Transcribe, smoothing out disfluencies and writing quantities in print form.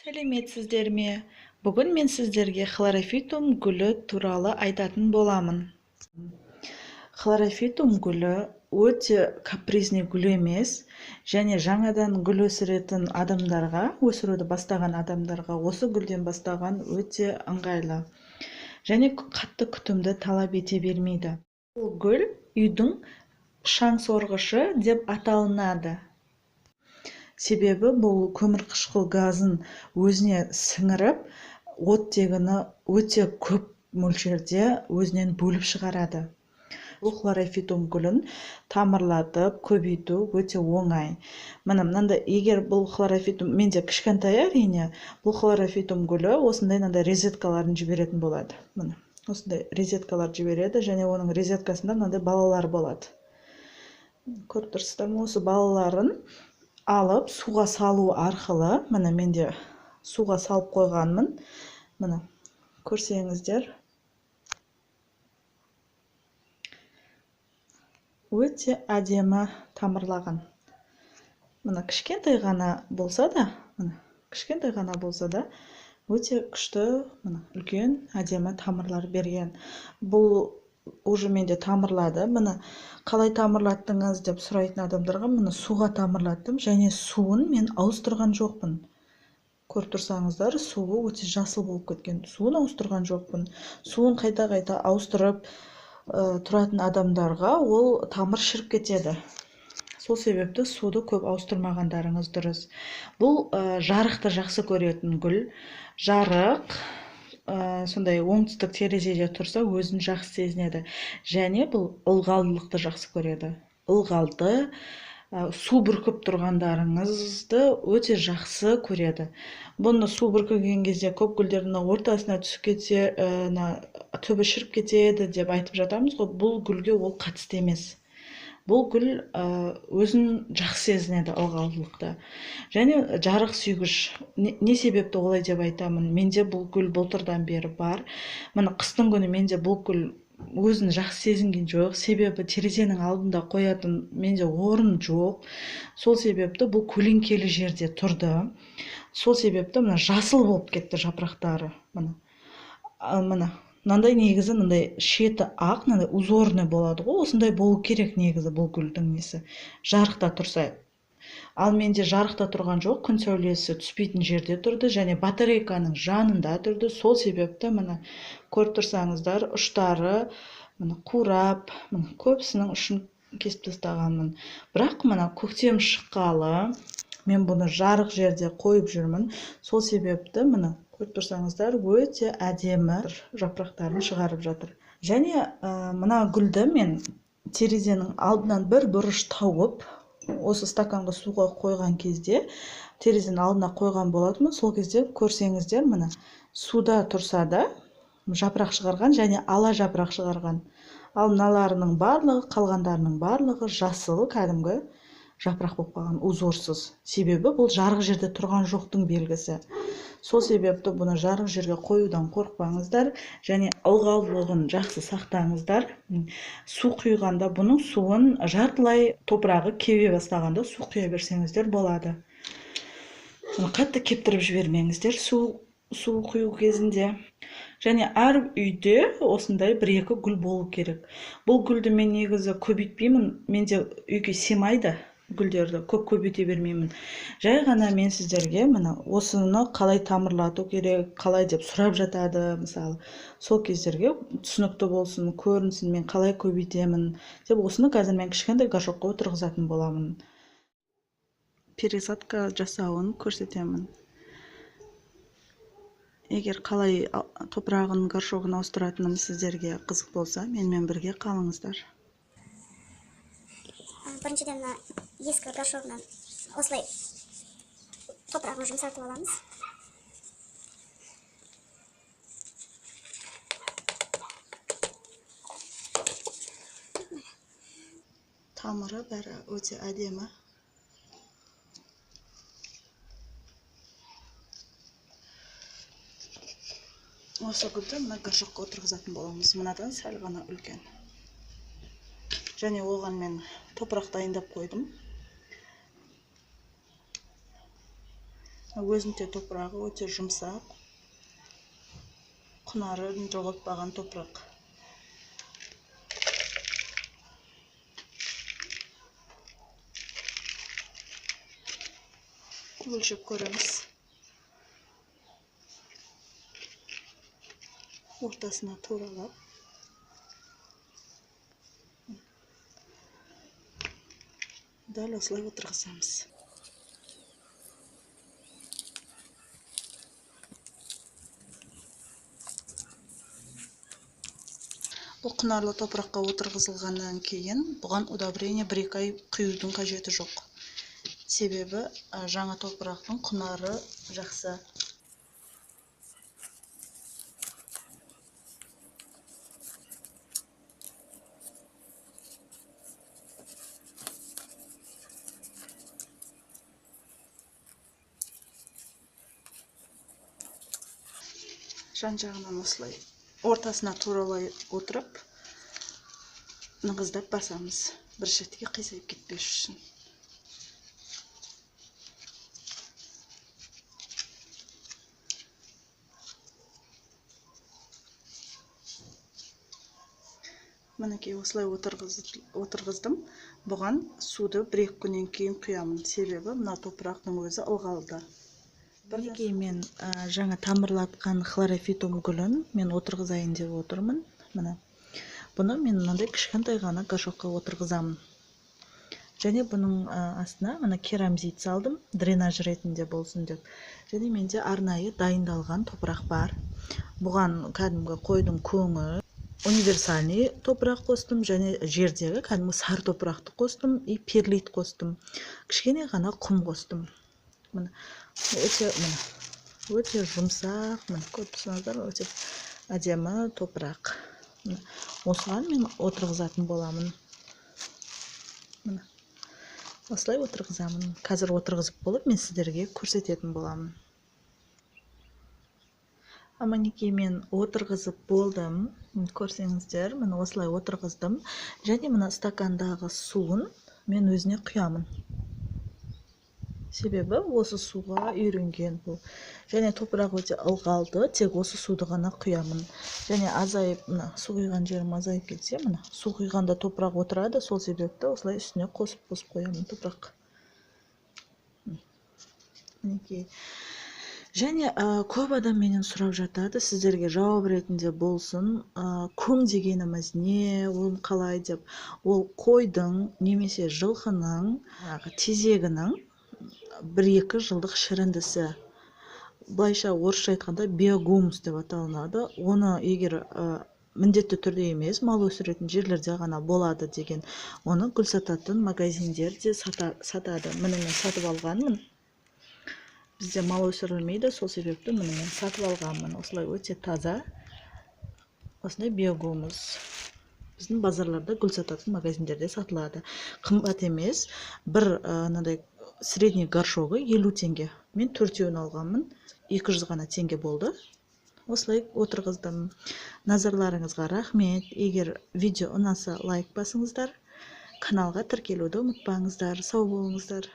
Сәлеметсіздер ме? Бүгін мен сіздерге хлорофитум гүлі туралы айтатын боламын. Хлорофитум гүлі өте капризный гүл емес, және жаңадан гүл өсіретін адамдарға, өсіруді бастаған адамдарға осы гүлден бастаған өте ыңғайлы. Және қатты күтімді талап ете бермейді. Бұл гүл үйдің шаң сорғышы деп аталынады. Себебі бұл көмірқышқыл газын өзіне сіңіріп, оттегіні өте көп мөлшерде өзінен бөліп шығарады. Бұл хлорофитум гүлін тамырлатып, көбейту өте оңай. Мынандай, егер бұл хлорофитум, менде кішкентай әрине, бұл хлорофитум гүлі осындай розеткаларын жіберетін болады. Міне, осындай розеткалар жібереді, және оның розеткасында мынандай балалар болады. Көріп тұрсыздар ма, осы балаларын алып, суға салу арқылы, міне менде суға салып қойғанмын. Міне, көрсеңіздер. Өте әдемі тамырлаған. Міне, кішкентай ғана болса да, өте күшті, міне, үлкен әдемі тамырлар берген. Бұл уже менде тамырлады. Міне, қалай тамырлаттыңыз деп сұрайтын адамдарға, міне суға тамырлаттым, және суын мен ауыстырған жоқпын. Көріп тұрсаңыздар, суы өте жасыл болып кеткен. Суын ауыстырған жоқпын. Суын қайта-қайта ауыстырып тұратын адамдарға ол тамыр шіріп кетеді. Сол себепті суды көп ауыстырмағандарыңыз дұрыс. Бұл жарықты жақсы көретін гүл. Жарық сондай оңтүстік терезеде тұрса өзін жақсы сезінеді. Және бұл ылғалдылықты жақсы көреді. Ылғалды, су бүркіп тұрғандарыңызды өте жақсы көреді. Бұны су бүркіген кезде көп гүлдердің ортасына түсіп кетсе, түбі шіріп кетеді деп айтып жатамыз ғой. Бұл гүлге ол қатысты емес. Бұл гүл өзін жақсы сезінеді ылғалдылықта. Және жарық сүйгіш. Не себепті олай деп айтамын? Менде бұл гүл былтырдан бері бар. Міне қыстың күні менде бұл гүл өзін жақсы сезінген жоқ. Себебі терезенің алдында қоятын менде орын жоқ. Сол себепті бұл көлеңкелі жерде тұрды. Сол себепті мына жасыл болып кетті жапырақтары. Міне. Мынандай негізі, мынандай шеті ақ, мынандай узорный болады ғой, осындай болу керек негізі бұл гүлдің несі. Жарықта тұрса. Ал менде жарықта тұрған жоқ, күн сәулесі түспейтін жерде тұрды, және батарейканың жанында тұрды. Сол себепті міне көріп тұрсаңыздар, ұштары міне қурап, міне көбісінің ұшын кесіп тастағанмын. Бірақ міне көктем шыққалы мен бұны жарық жерде қойып жүрмін. Сол себепті міне көріп тұрсаңыздар, өте әдемі жапырақтарын шығарып жатыр. Және мына гүлді мен терезенің алдынан бір бұрыш тауып, осы стаканға суға қойған кезде, терезенің алдына қойған болатынмын. Сол кезде көрсеңіздер, міне суда тұрса да жапырақ шығарған, және ала жапырақ шығарған. Ал мыналарының барлығы, қалғандарының барлығы жасыл, кәдімгі жапырақ болып қалған, узорсыз. Себебі бұл жарық жерде тұрған жоқтың белгісі. Сол себепті бұны жарық жерге қоюдан қорықпаңыздар, және ылғалдылығын жақсы сақтаңыздар. Су құйғанда бұның суын жартылай топырағы кебе бастағанда су құя берсеңіздер болады. Қатты кептіріп жібермеңіздер су құю кезінде. Және әр үйде осындай бір-екі гүл болу керек. Бұл гүлді мен негізі көбейтпеймін, менде үйге сыймайды. Гүлдерді көп көбейте бермеймін. Жай ғана мен сіздерге міне осыны қалай тамырлату керек, қалай деп сұрап жатады, мысалы. Сол кездерге түсінікті болсын, көрінсін, мен қалай көбейтемін деп осыны қазір мен кішкентай горшокқа отырғызатын боламын. Пересадка жасауын көрсетемін. Егер қалай топырағын горшогын ауыстыратыным сіздерге қызық болса, менімен бірге қалыңыздар. Біріншіден ескі горшогынан осылай топырағын жұмсартып аламыз. Тамыры бәрі өте әдемі. Осы гүлді мына горшокқа отырғызатын боламыз. Мынадан сәл ғана үлкен. Және оған мен топырақ дайындап қойдым. Өзінде топырағы өте жұмсақ, құнарын жоғалтпаған топырақ. Өлшеп көреміз. Ортасына туралап. Дәл осылай отырғызамыз. Бұл құнарлы топыраққа отырғызылғаннан кейін бұған удобрение 1-2 ай құюдың қажеті жоқ. Себебі жаңа топырақтың құнары жақсы. Жан-жағынан осылай ортасына туралай отырып, нығыздап басамыз. Бір шетке қисайып кетпес үшін. Мінекей осылай отырғыздым. Бұған суды 1-2 күннен кейін құямын. Себебі мына топырақтың өзі ылғалды. Мінекей мен жаңа тамырлатқан хлорофитум гүлін мен отырғызайын деп отырмын. Міне. Бұны мен мынандай кішкентай ғана горшокқа отырғызамын. Және бұның астына мына керамзит салдым, дренаж ретінде болсын деп. Және менде арнайы дайындалған топырақ бар. Бұған кәдімгі қойдың көңі, универсальный топырақ қостым, және жердегі кәдімгі сары топырақты қостым, и перлит қостым. Кішкене ғана құм қостым. Міне, өте жұмсақ, көріп тұрсыңыздар, өте әдемі топырақ. Осыған мен отырғызатын боламын. Міне, осылай отырғызамын. Қазір отырғызып болып, мен сіздерге көрсететін боламын. Мінекей мен отырғызып болдым. Көрсеңіздер, мен осылай отырғыздым. Және мына стакандағы суын мен өзіне құямын. Себебі осы суға үйренген бұл. Және топырақ өте ылғалды, тек осы суды ғана құямын. Және азайып, су құйған жерім азайып кетсе, су құйғанда топырақ отырады, сол себепті осылай үстіне қосып қоямын топырақ. Мінекей. Және көп адам менен сұрап жатады, сіздерге жауап ретінде болсын, көң дегеніміз не, ол қалай деп. Ол қойдың немесе жылқының тезегінің 1-2 жылдық шіріндісі. Былайша орысша айтқанда биогумус деп аталынады. Оны егер міндетті түрде емес, мал өсіретін жерлерде ғана болады деген. Оны гүл сататын магазиндерде сатады. Міне мен сатып алғанмын. Бізде мал өсірілмейді, сол себепті міне мен сатып алғанмын. Осылай өте таза. Осындай биогумус. Біздің базарларда гүл сататын магазиндерде сатылады. Қымбат емес. Бір средний горшогы 50 теңге. Мен 4-еуін алғанмын. 200 ғана теңге болды. Осылай отырғыздым. Назарларыңызға рахмет. Егер видео ұнаса, лайк басыңыздар. Каналға тіркелуді ұмытпаңыздар. Сау болыңыздар.